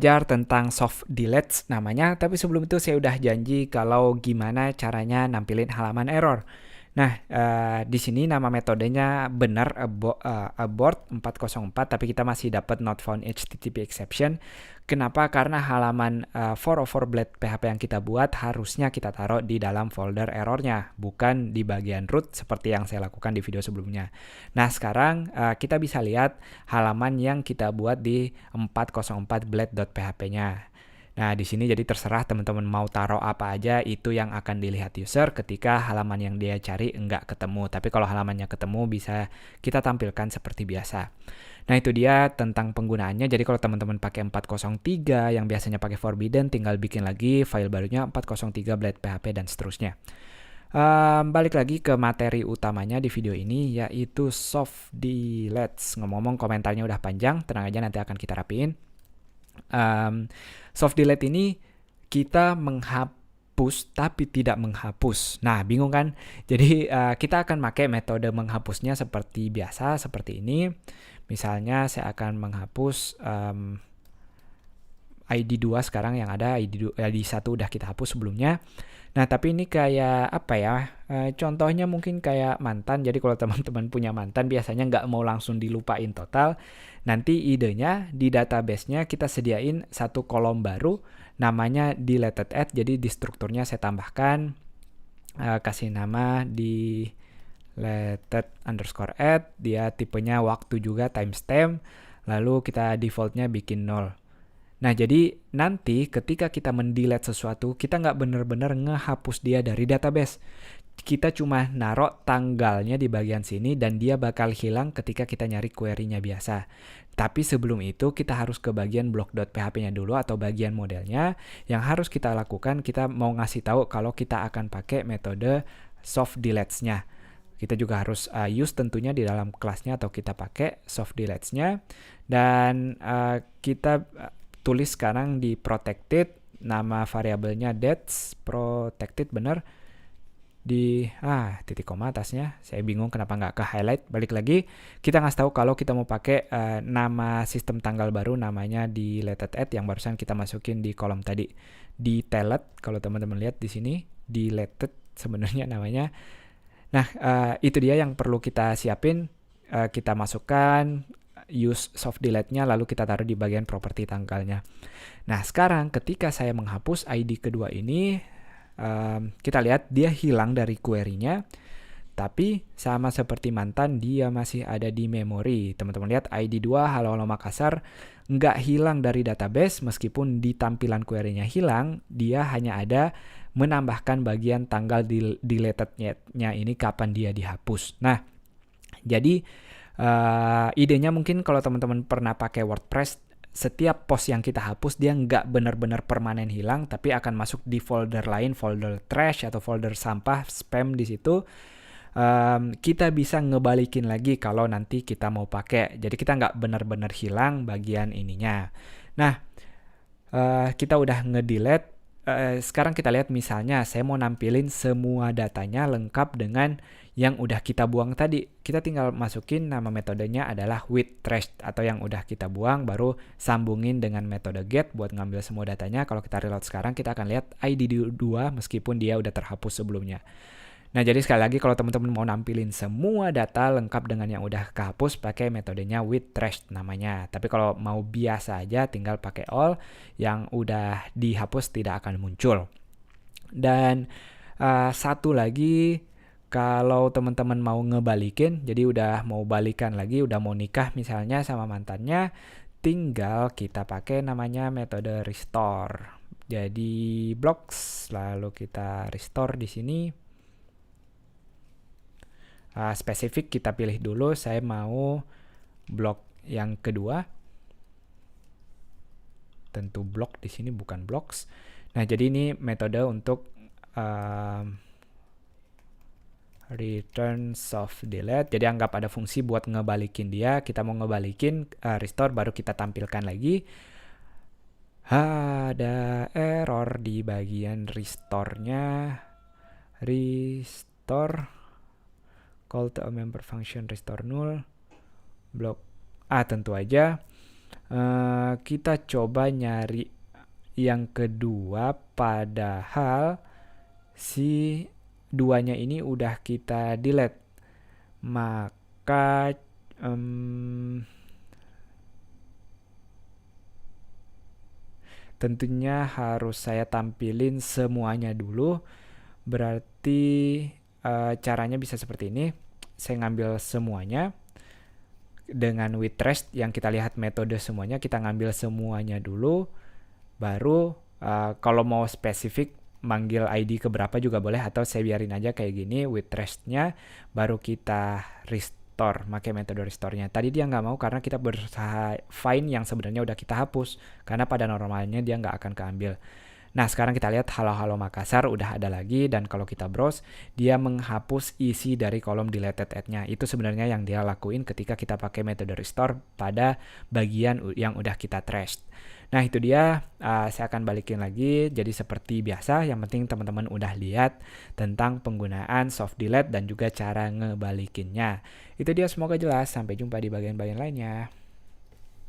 belajar tentang soft deletes namanya, tapi sebelum itu saya udah janji kalau gimana caranya nampilin halaman error. Nah, di sini nama metodenya benar abort 404, tapi kita masih dapat not found HTTP exception. Kenapa? Karena halaman 404 blade PHP yang kita buat harusnya kita taruh di dalam folder errornya, bukan di bagian root seperti yang saya lakukan di video sebelumnya. Nah, sekarang kita bisa lihat halaman yang kita buat di 404 blade.php-nya. Nah, di sini jadi terserah teman-teman mau taruh apa aja, itu yang akan dilihat user ketika halaman yang dia cari enggak ketemu. Tapi kalau halamannya ketemu bisa kita tampilkan seperti biasa. Nah, itu dia tentang penggunaannya. Jadi kalau teman-teman pakai 403 yang biasanya pakai forbidden, tinggal bikin lagi file barunya 403 blade php dan seterusnya. Balik lagi ke materi utamanya di video ini, yaitu soft deletes. Ngomong-ngomong komentarnya udah panjang, tenang aja nanti akan kita rapiin. Soft delete ini kita menghapus tapi tidak menghapus. Nah, bingung kan? Jadi kita akan pakai metode menghapusnya seperti biasa, seperti ini. Misalnya saya akan menghapus ID 2 sekarang yang ada, ID 1 udah kita hapus sebelumnya. Nah, tapi ini kayak apa ya? Contohnya mungkin kayak mantan. Jadi kalau teman-teman punya mantan biasanya nggak mau langsung dilupain total. Nanti idenya di database-nya kita sediain satu kolom baru namanya deleted add. Jadi di strukturnya saya tambahkan kasih nama deleted underscore add. Dia tipenya waktu juga timestamp. Lalu kita defaultnya bikin 0. Nah, jadi nanti ketika kita mendelete sesuatu, kita nggak benar-benar ngehapus dia dari database. Kita cuma naruh tanggalnya di bagian sini dan dia bakal hilang ketika kita nyari query-nya biasa. Tapi sebelum itu kita harus ke bagian block.php-nya dulu atau bagian modelnya. Yang harus kita lakukan, kita mau ngasih tahu kalau kita akan pakai metode soft deletes-nya. Kita juga harus use tentunya di dalam kelasnya atau kita pakai soft deletes-nya. Dan kita tulis sekarang di protected, nama variabelnya dates protected bener di titik koma atasnya. Saya bingung kenapa nggak ke highlight. Balik lagi, kita ngasih tahu kalau kita mau pakai nama sistem tanggal baru namanya deleted add yang barusan kita masukin di kolom tadi. Detailed, kalau teman-teman lihat di sini deleted sebenarnya namanya. Nah, itu dia yang perlu kita siapin. Kita masukkan use soft delete-nya lalu kita taruh di bagian properti tanggalnya. Nah, sekarang ketika saya menghapus ID kedua ini, kita lihat dia hilang dari query-nya, tapi sama seperti mantan dia masih ada di memori. Teman-teman lihat ID 2 Halo Halo Makassar nggak hilang dari database meskipun di tampilan query-nya hilang, dia hanya ada menambahkan bagian tanggal deleted-nya ini kapan dia dihapus. Nah, jadi idenya mungkin kalau teman-teman pernah pakai WordPress, setiap post yang kita hapus dia nggak benar-benar permanen hilang, tapi akan masuk di folder lain, folder trash atau folder sampah, spam di situ. Kita bisa ngebalikin lagi kalau nanti kita mau pakai. Jadi kita nggak benar-benar hilang bagian ininya. Nah, kita udah ngedelete. Sekarang kita lihat misalnya saya mau nampilin semua datanya lengkap dengan yang udah kita buang tadi. Kita tinggal masukin nama metodenya adalah with trash atau yang udah kita buang, baru sambungin dengan metode get buat ngambil semua datanya. Kalau kita reload sekarang kita akan lihat ID 2 meskipun dia udah terhapus sebelumnya. Nah, jadi sekali lagi kalau teman-teman mau nampilin semua data lengkap dengan yang udah kehapus, pakai metodenya with trash namanya. Tapi kalau mau biasa aja tinggal pakai all, yang udah dihapus tidak akan muncul. Dan satu lagi, kalau teman-teman mau ngebalikin, jadi udah mau balikan lagi, udah mau nikah misalnya sama mantannya, tinggal kita pakai namanya metode restore. Jadi blocks, lalu kita restore di sini. Spesifik kita pilih dulu, saya mau blok yang kedua. Tentu blok di sini bukan blocks. Nah, jadi ini metode untuk return soft delete. Jadi anggap ada fungsi buat ngebalikin dia. Kita mau ngebalikin restore, baru kita tampilkan lagi. Ada error di bagian restore-nya. Restore call to a member function restore null block tentu aja Kita coba nyari yang kedua, padahal si duanya ini udah kita delete. Maka tentunya harus saya tampilin semuanya dulu. Berarti caranya bisa seperti ini. Saya ngambil semuanya. Dengan with rest yang kita lihat metode semuanya, kita ngambil semuanya dulu. Baru kalau mau spesifik manggil ID keberapa juga boleh, atau saya biarin aja kayak gini with restnya, baru kita restore, pakai metode restore-nya. Tadi dia nggak mau karena kita berusaha find yang sebenarnya udah kita hapus, karena pada normalnya dia nggak akan keambil. Nah, sekarang kita lihat Halo Halo Makassar udah ada lagi, dan kalau kita browse, dia menghapus isi dari kolom deleted add-nya. Itu sebenarnya yang dia lakuin ketika kita pakai metode restore pada bagian yang udah kita trash. Nah, itu dia, saya akan balikin lagi. Jadi seperti biasa, yang penting teman-teman udah lihat tentang penggunaan soft delete dan juga cara ngebalikinnya. Itu dia, semoga jelas. Sampai jumpa di bagian-bagian lainnya.